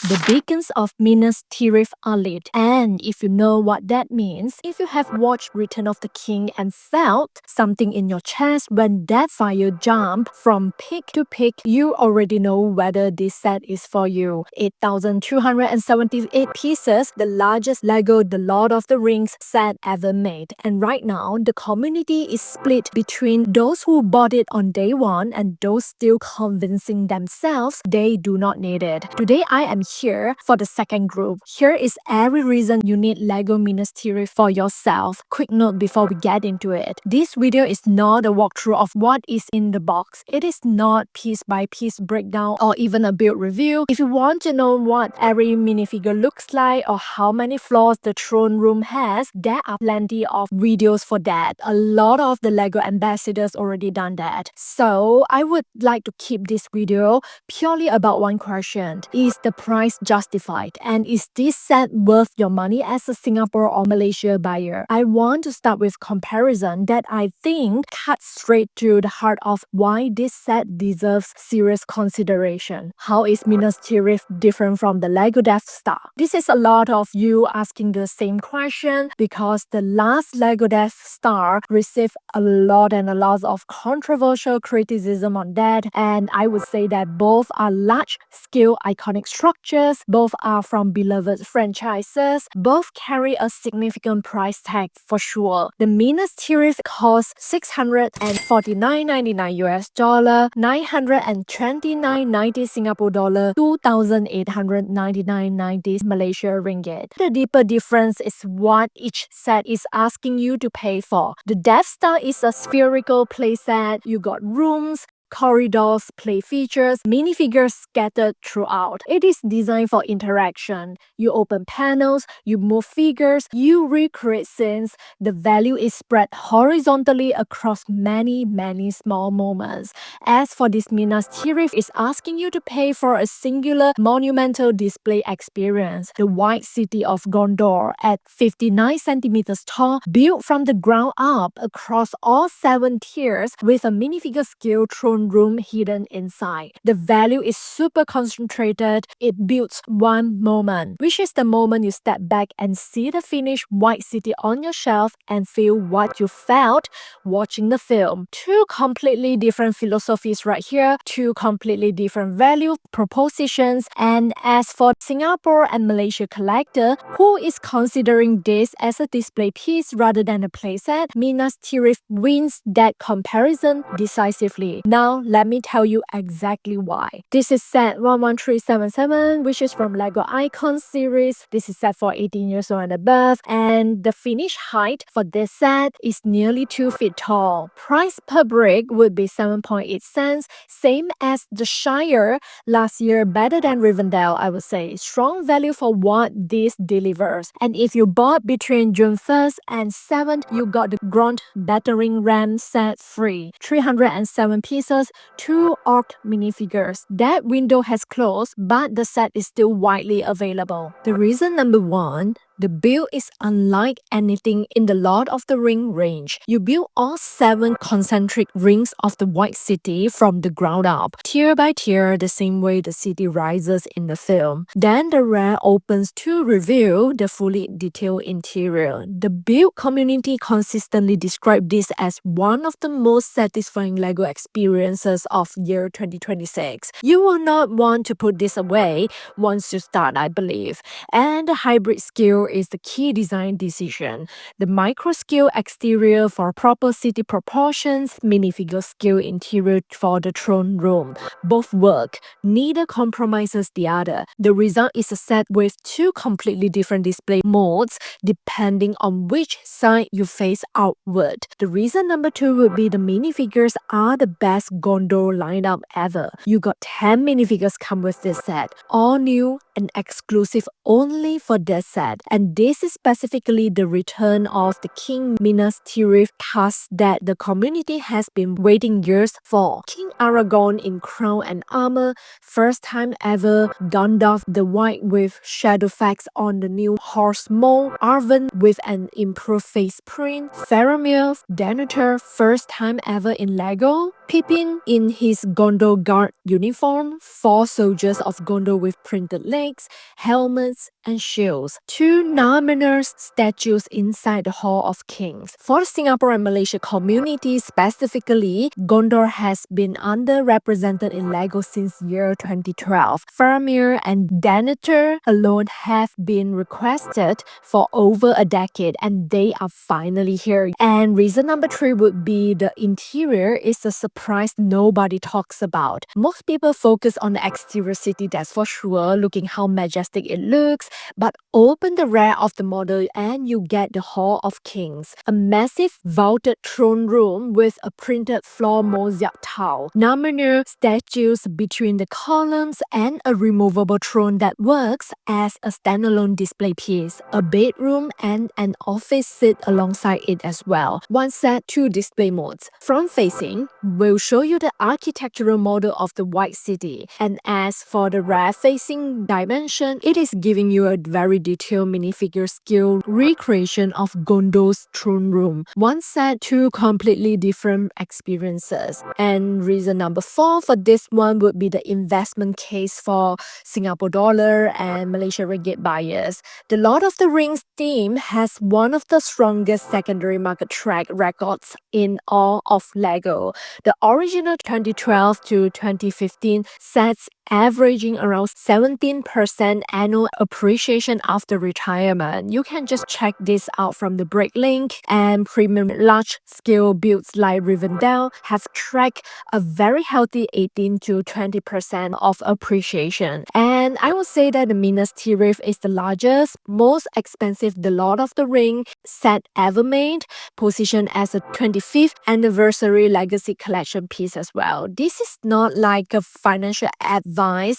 The beacons of Minas Tirith are lit, and if you know what that means, if you have watched Return of the King and felt something in your chest when that fire jumped from peak to peak, you already know whether this set is for you. 8,278 pieces, the largest LEGO The Lord of the Rings set ever made. And right now, the community is split between those who bought it on day one and those still convincing themselves they do not need it. Today, I am here for the second group. Here is every reason you need LEGO Minas Tirith for yourself. Quick note before we get into it. This video is not a walkthrough of what is in the box. It is not piece by piece breakdown or even a build review. If you want to know what every minifigure looks like or how many floors the throne room has, there are plenty of videos for that. A lot of the LEGO ambassadors already done that. So I would like to keep this video purely about one question. Is the price justified? And is this set worth your money as a Singapore or Malaysia buyer? I want to start with comparison that I think cuts straight to the heart of why this set deserves serious consideration. How is Minas Tirith different from the LEGO Death Star? This is a lot of you asking the same question because the last LEGO Death Star received a lot of controversial criticism on that, and I would say that both are large-scale iconic structures, both are from beloved franchises, both carry a significant price tag for sure. The Minas Tirith costs $649.99 US dollar, 929.90 Singapore dollar, 2,899.90 Malaysia ringgit. The deeper difference is what each set is asking you to pay for. The Death Star is a spherical playset. You got rooms, corridors, play features, minifigures scattered throughout. It is designed for interaction. You open panels, you move figures, you recreate scenes. The value is spread horizontally across many small moments. As for this, Minas Tirith is asking you to pay for a singular monumental display experience. The White City of Gondor at 59 centimeters tall, built from the ground up across all 7 tiers with a minifigure scale throne room hidden inside. The value is super concentrated. It builds one moment, which is the moment you step back and see the finished White City on your shelf and feel what you felt watching the film. Two completely different philosophies right here, two completely different value propositions. And as for Singapore and Malaysia collector who is considering this as a display piece rather than a playset, Minas Tirith wins that comparison decisively. Now, let me tell you exactly why. This is set 11377, which is from LEGO Icon series. This is set for 18 years old and above, and the finished height for this set is nearly 2 feet tall. Price per brick would be 7.8 cents, same as the Shire last year, better than Rivendell, I would say. Strong value for what this delivers. And if you bought between June 1st and 7th, you got the Grunt Battering Ram set free. 307 pieces, 2 orc minifigures. That window has closed, but the set is still widely available. The reason number 1, the build is unlike anything in the Lord of the Ring range. You build all 7 concentric rings of the White City from the ground up, tier by tier, the same way the city rises in the film. Then the rear opens to reveal the fully detailed interior. The build community consistently described this as one of the most satisfying LEGO experiences of year 2026. You will not want to put this away once you start, I believe. And the hybrid scale is the key design decision. The micro scale exterior for proper city proportions, minifigure scale interior for the throne room. Both work. Neither compromises the other. The result is a set with 2 completely different display modes depending on which side you face outward. The reason number 2 would be the minifigures are the best Gondor lineup ever. You got 10 minifigures come with this set. All new and exclusive only for this set. And this is specifically the return of the King Minas Tirith cast that the community has been waiting years for. King Aragorn in crown and armor, first time ever. Gandalf the White with shadow effects on the new horse mold. Arwen with an improved face print. Faramir, Denethor, first time ever in LEGO. Pippin in his Gondor guard uniform, 4 soldiers of Gondor with printed legs, helmets, and shields, 2 Narmanor statues inside the Hall of Kings. For the Singapore and Malaysia community specifically, Gondor has been underrepresented in LEGO since year 2012. Faramir and Denethor alone have been requested for over a decade, and they are finally here. And reason number 3 would be the interior is a surprise nobody talks about. Most people focus on the exterior city, that's for sure, looking how majestic it looks, but open the rear of the model and you get the Hall of Kings, a massive vaulted throne room with a printed floor mosaic tile, Narmanor statues between the columns, and a removable throne that works as a standalone display piece, a bedroom and an office sit alongside it as well. One set 2 display modes. Front facing will show you the architectural model of the White City, and as for the rear facing dimension, it is giving you a very detailed minifigure scale recreation of Gondor's throne room. One set 2 completely different experiences. And reason number 4 for this one would be the investment case for Singapore dollar and Malaysia ringgit buyers. The Lord of the Rings theme has one of the strongest secondary market track records in all of LEGO. The original 2012 to 2015 sets averaging around 17% annual appreciation after retirement. You can just check this out from the break link. And premium large scale builds like Rivendell have tracked a very healthy 18 to 20% of appreciation. And I would say that the Minas Tirith is the largest, most expensive The Lord of the Ring set ever made, positioned as a 25th anniversary legacy collection piece as well. This is not like a financial advice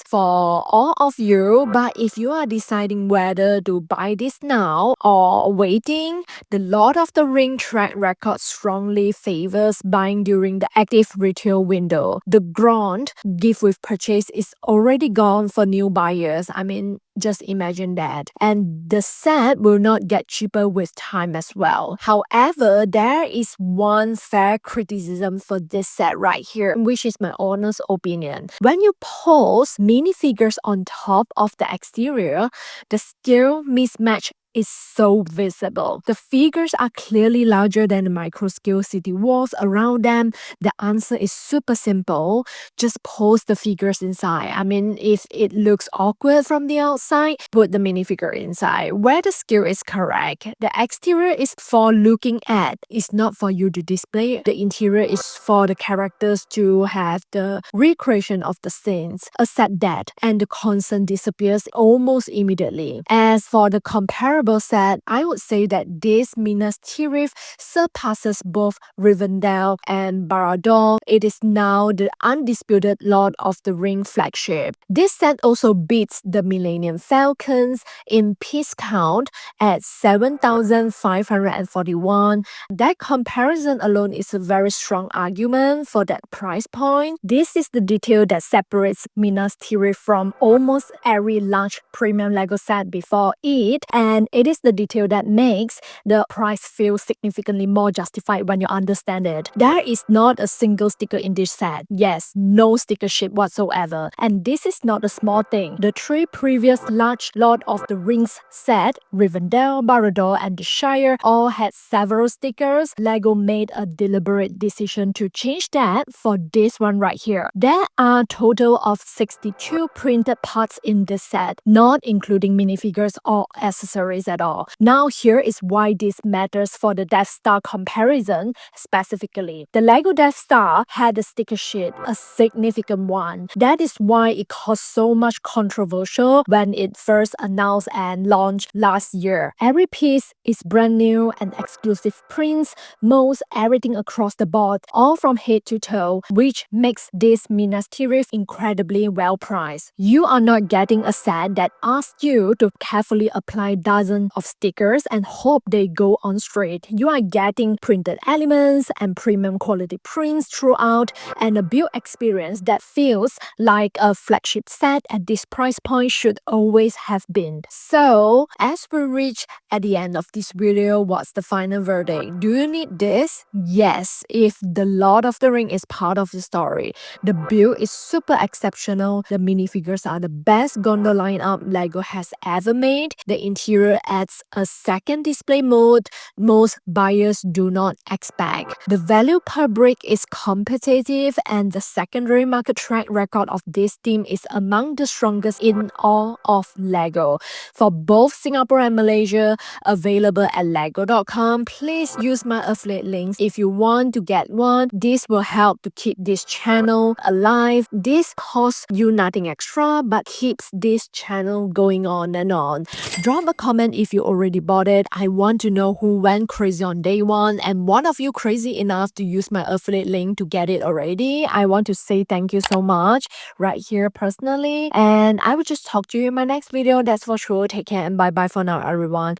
for all of you, but if you are deciding whether to buy this now or waiting, the Lord of the Ring track record strongly favors buying during the active retail window. The grand gift with purchase is already gone for new buyers. I mean, just imagine that. And the set will not get cheaper with time as well. However, there is one fair criticism for this set right here, which is my honest opinion. When you pose minifigures on top of the exterior, the scale mismatch is so visible. The figures are clearly larger than the micro-scale city walls around them. The answer is super simple. Just pose the figures inside. I mean, if it looks awkward from the outside, put the minifigure inside. Where the scale is correct. The exterior is for looking at. It's not for you to display. The interior is for the characters to have the recreation of the scenes. Accept that, and the concern disappears almost immediately. As for the comparable set, I would say that this Minas Tirith surpasses both Rivendell and Barad-dûr. It is now the undisputed Lord of the Ring flagship. This set also beats the Millennium Falcons in piece count at 7,541. That comparison alone is a very strong argument for that price point. This is the detail that separates Minas Tirith from almost every large premium LEGO set before it, and it is the detail that makes the price feel significantly more justified when you understand it. There is not a single sticker in this set. Yes, no sticker ship whatsoever. And this is not a small thing. The 3 previous large Lord of the Rings set, Rivendell, Barad-dûr, and the Shire, all had several stickers. LEGO made a deliberate decision to change that for this one right here. There are a total of 62 printed parts in this set, not including minifigures or accessories at all. Now here is why this matters for the Death Star comparison specifically. The LEGO Death Star had a sticker sheet, a significant one. That is why it caused so much controversial when it first announced and launched last year. Every piece is brand new and exclusive prints, molds, everything across the board, all from head to toe, which makes this Minas Tirith incredibly well priced. You are not getting a set that asks you to carefully apply dozens dozens of stickers and hope they go on straight. You are getting printed elements and premium quality prints throughout, and a build experience that feels like a flagship set at this price point should always have been. So, as we reach at the end of this video, what's the final verdict? Do you need this? Yes, if the Lord of the Ring is part of the story. The build is super exceptional. The minifigures are the best gondola lineup LEGO has ever made. The interior adds a second display mode most buyers do not expect. The value per brick is competitive, and the secondary market track record of this team is among the strongest in all of LEGO. For both Singapore and Malaysia, available at lego.com. Please use my affiliate links if you want to get one. This will help to keep this channel alive. This costs you nothing extra but keeps this channel going on and on. Drop a comment if you already bought it. I want to know who went crazy on day one, and one of you crazy enough to use my affiliate link to get it already. I want to say thank you so much right here personally, and I will just talk to you in my next video. That's for sure. Take care and bye bye for now, everyone.